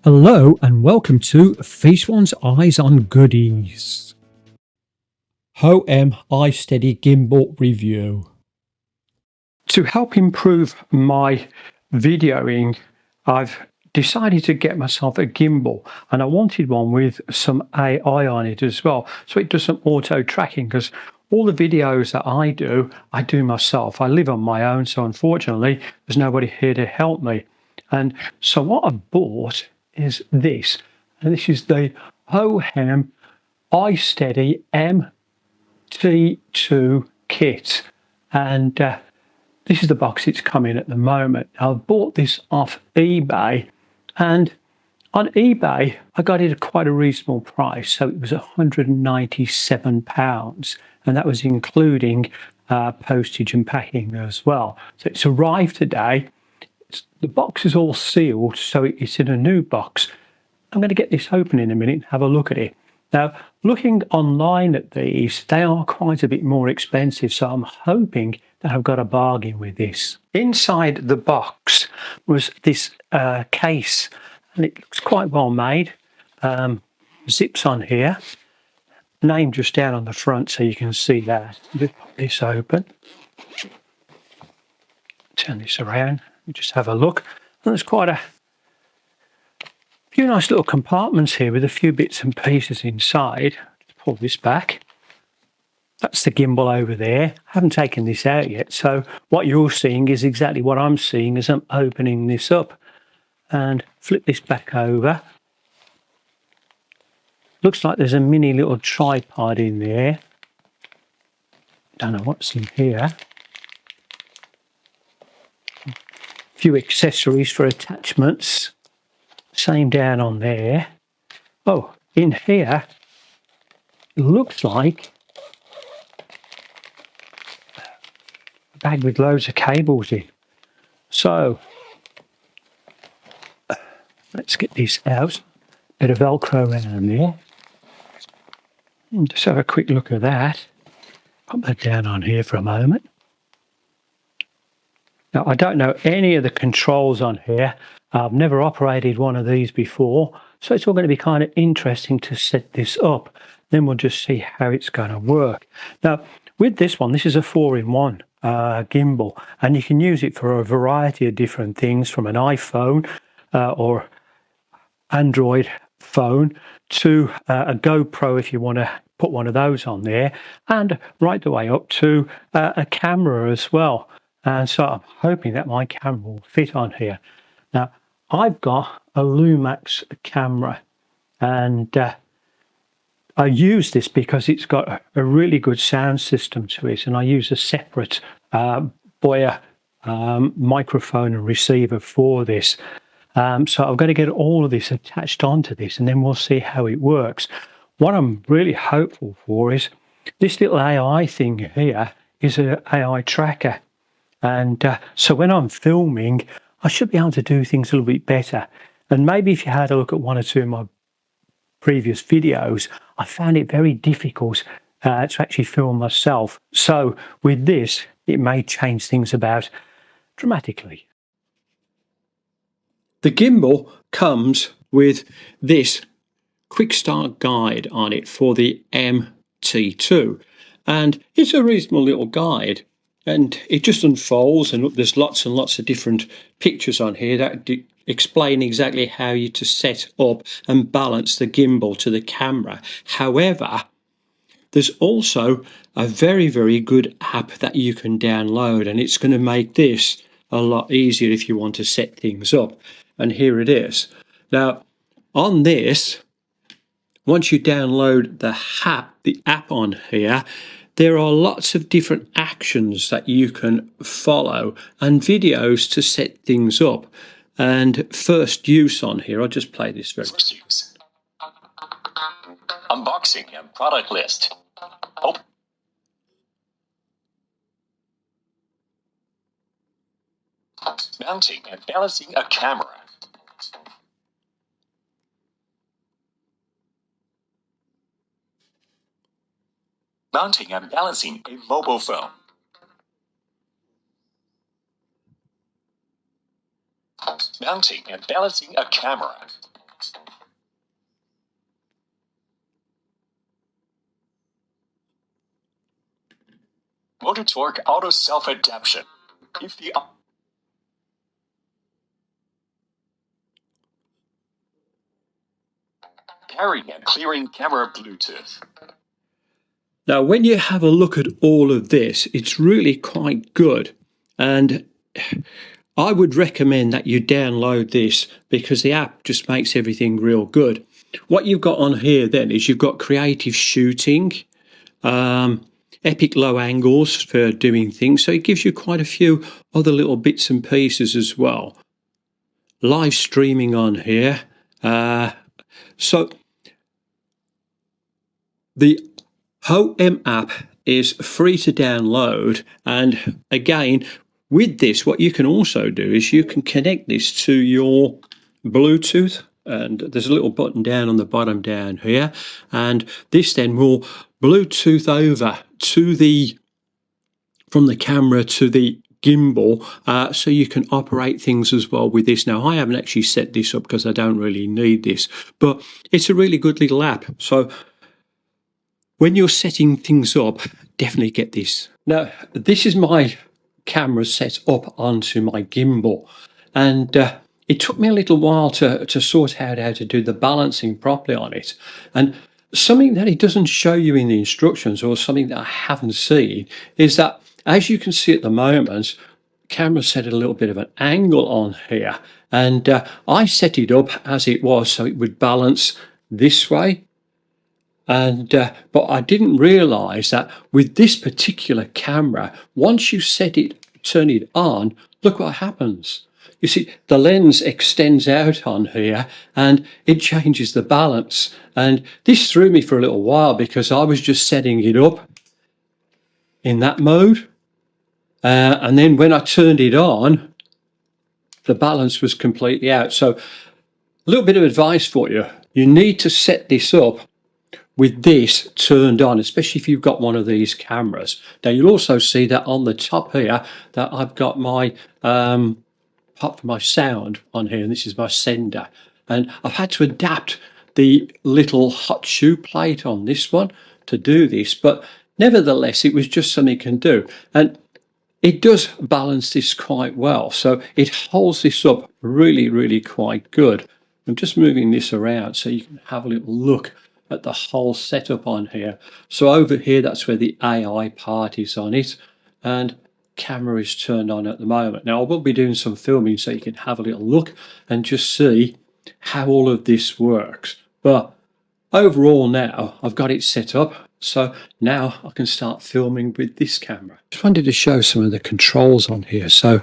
Hello and welcome to Feast One's Eyes on Goodies. HOHEM iSTEADY Gimbal Review. To help improve my videoing, I've decided to get myself a gimbal, and I wanted one with some AI on it as well, so it does some auto tracking, because all the videos that I do myself. I live on my own, so unfortunately there's nobody here to help me. And so what I bought is this, and this is the HOHEM iSTEADY MT2 kit, and this is the box it's come in at the moment. I bought this off eBay, and on eBay I got it at quite a reasonable price, so it was £197, and that was including postage and packing as well. So it's arrived today. The box is all sealed, so it's in a new box. I'm going to get this open in a minute and have a look at it. Now, looking online at these, they are quite a bit more expensive, so I'm hoping that I've got a bargain with this. Inside the box was this case, and it looks quite well made. Zips on here, name just down on the front so you can see that. Let's pop this open. Turn this around. Just have a look, and there's quite a few nice little compartments here with a few bits and pieces inside. Let's pull this back. That's the gimbal over there. I haven't taken this out yet, so what you're seeing is exactly what I'm seeing as I'm opening this up. And flip this back over. Looks like there's a mini little tripod in there. Don't know what's in here. Few accessories for attachments, same down on there. Oh, in here it looks like a bag with loads of cables in. So let's get this out. Bit of Velcro around there, and just have a quick look at that. Pop that down on here for a moment. Now, I don't know any of the controls on here. I've never operated one of these before, so it's all going to be kind of interesting to set this up. Then we'll just see how it's going to work. Now, with this one, this is a 4-in-1 gimbal, and you can use it for a variety of different things, from an iPhone or Android phone to a GoPro if you want to put one of those on there, and right the way up to a camera as well. And so I'm hoping that my camera will fit on here. Now, I've got a Lumax camera, and I use this because it's got a really good sound system to it, and I use a separate Boya microphone and receiver for this. So I've got to get all of this attached onto this, and then we'll see how it works. What I'm really hopeful for is this little AI thing here is an AI tracker. And so when I'm filming, I should be able to do things a little bit better. And maybe if you had a look at one or two of my previous videos, I found it very difficult to actually film myself. So with this, it may change things about dramatically. The gimbal comes with this quick start guide on it for the MT2. And it's a reasonable little guide. And it just unfolds, and there's lots and lots of different pictures on here that explain exactly how you to set up and balance the gimbal to the camera. However, there's also a very, very good app that you can download, and it's going to make this a lot easier if you want to set things up. And here it is. Now, on this, once you download the app on here, there are lots of different actions that you can follow and videos to set things up. And first use on here, I'll just play this very quickly. Unboxing and product list. Oh. Mounting and balancing a camera. Mounting and balancing a mobile phone. Mounting and balancing a camera. Motor torque auto self-adaptation. If the pairing and clearing camera Bluetooth. Now, when you have a look at all of this, it's really quite good. And I would recommend that you download this because the app just makes everything real good. What you've got on here then is you've got creative shooting, epic low angles for doing things. So it gives you quite a few other little bits and pieces as well. Live streaming on here. So the HOHEM app is free to download, and again with this what you can also do is you can connect this to your Bluetooth, and there's a little button down on the bottom down here, and this then will Bluetooth over to from the camera to the gimbal, so you can operate things as well with this. Now I haven't actually set this up because I don't really need this, but it's a really good little app. So when you're setting things up, definitely get this. Now, this is my camera set up onto my gimbal, and it took me a little while to sort out how to do the balancing properly on it. And something that it doesn't show you in the instructions, or something that I haven't seen, is that as you can see at the moment, the camera set at a little bit of an angle on here, and I set it up as it was so it would balance this way. And but I didn't realize that with this particular camera, once you turn it on, look what happens. You see, the lens extends out on here and it changes the balance. And this threw me for a little while because I was just setting it up in that mode. And then when I turned it on, the balance was completely out. So a little bit of advice for you. You need to set this up with this turned on, especially if you've got one of these cameras. Now you'll also see that on the top here that I've got my part for my sound on here, and this is my sender. And I've had to adapt the little hot shoe plate on this one to do this, but nevertheless it was just something you can do. And it does balance this quite well, so it holds this up really, really quite good. I'm just moving this around so you can have a little look at the whole setup on here. So over here, that's where the AI part is on it, and camera is turned on at the moment. Now I will be doing some filming so you can have a little look and just see how all of this works. But overall now I've got it set up, so now I can start filming with this camera. Just wanted to show some of the controls on here. So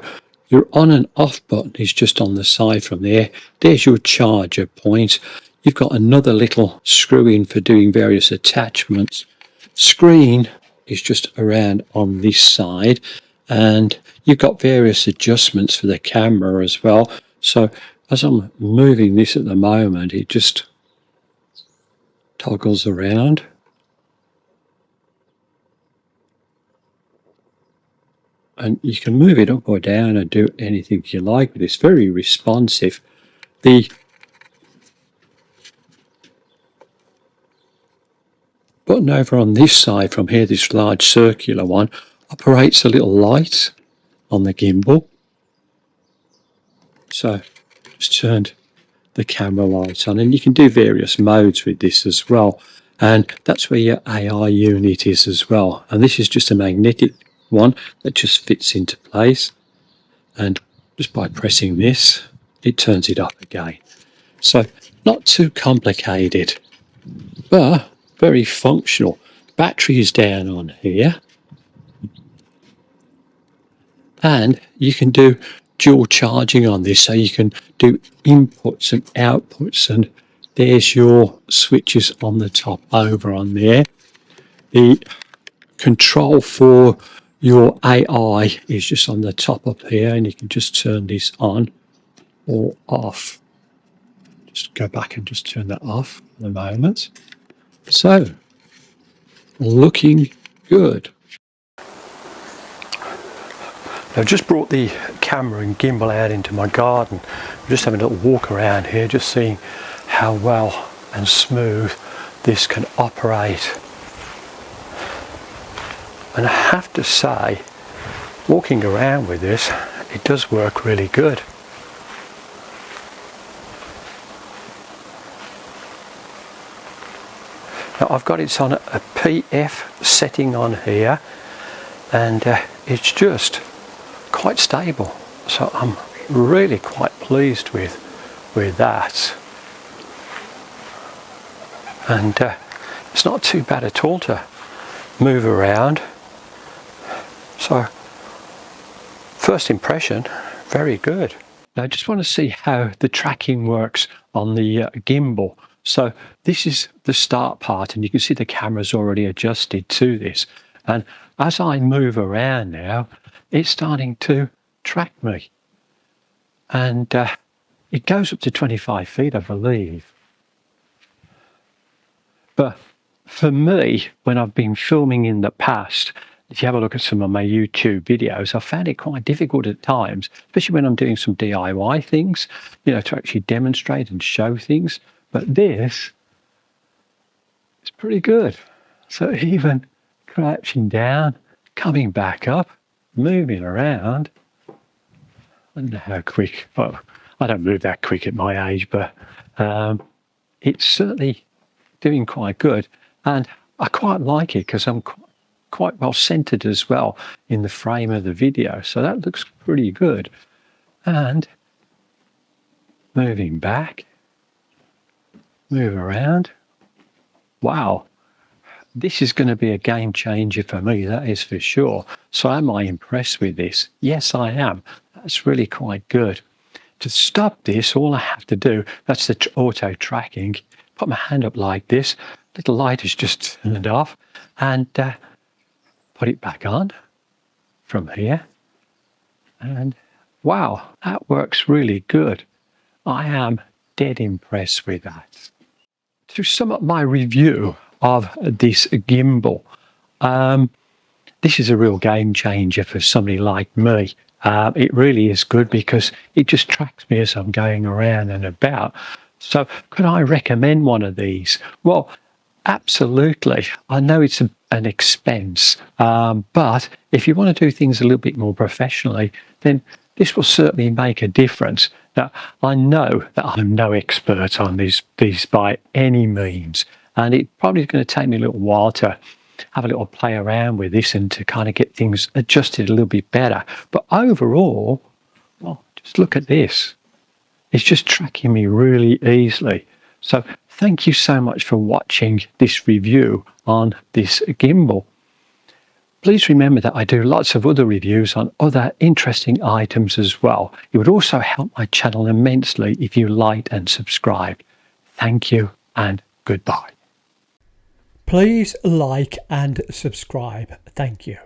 your on and off button is just on the side from there. There's your charger point. You've got another little screw in for doing various attachments. Screen is just around on this side, and you've got various adjustments for the camera as well. So as I'm moving this at the moment, it just toggles around. And you can move it up or down and do anything you like with this. Very responsive. The button over on this side from here, this large circular one, operates a little light on the gimbal. So just turned the camera light on, and you can do various modes with this as well. And that's where your AI unit is as well. And this is just a magnetic one that just fits into place. And just by pressing this, it turns it up again. So not too complicated, but very functional. Battery is down on here, and you can do dual charging on this, so you can do inputs and outputs, and there's your switches on the top over on there. The control for your AI is just on the top up here, and you can just turn this on or off. Just go back and just turn that off for the moment. So, looking good. I've just brought the camera and gimbal out into my garden. I'm just having a little walk around here, just seeing how well and smooth this can operate. And I have to say, walking around with this, it does work really good. Now I've got it on a PF setting on here, and it's just quite stable. So I'm really quite pleased with that. And it's not too bad at all to move around. So first impression, very good. Now I just want to see how the tracking works on the gimbal. So this is the start part, and you can see the camera's already adjusted to this. And as I move around now, it's starting to track me. And it goes up to 25 feet, I believe. But for me, when I've been filming in the past, if you have a look at some of my YouTube videos, I found it quite difficult at times, especially when I'm doing some DIY things, you know, to actually demonstrate and show things. But this is pretty good. So even crouching down, coming back up, moving around, I don't know how quick, well, I don't move that quick at my age, but it's certainly doing quite good. And I quite like it because I'm quite well centered as well in the frame of the video. So that looks pretty good. And moving back, move around. Wow. This is going to be a game changer for me, that is for sure. So am I impressed with this? Yes, I am. That's really quite good. To stop this, all I have to do, that's the auto tracking, put my hand up like this, little light is just turned off, and put it back on from here. And wow, that works really good. I am dead impressed with that. To sum up my review of this gimbal, this is a real game changer for somebody like me. It really is good because it just tracks me as I'm going around and about. So could I recommend one of these? Well, absolutely. I know it's an expense, but if you want to do things a little bit more professionally, then this will certainly make a difference. Now, I know that I'm no expert on these by any means, and it probably is going to take me a little while to have a little play around with this and to kind of get things adjusted a little bit better. But overall, well, just look at this. It's just tracking me really easily. So thank you so much for watching this review on this gimbal. Please remember that I do lots of other reviews on other interesting items as well. It would also help my channel immensely if you liked and subscribed. Thank you and goodbye. Please like and subscribe. Thank you.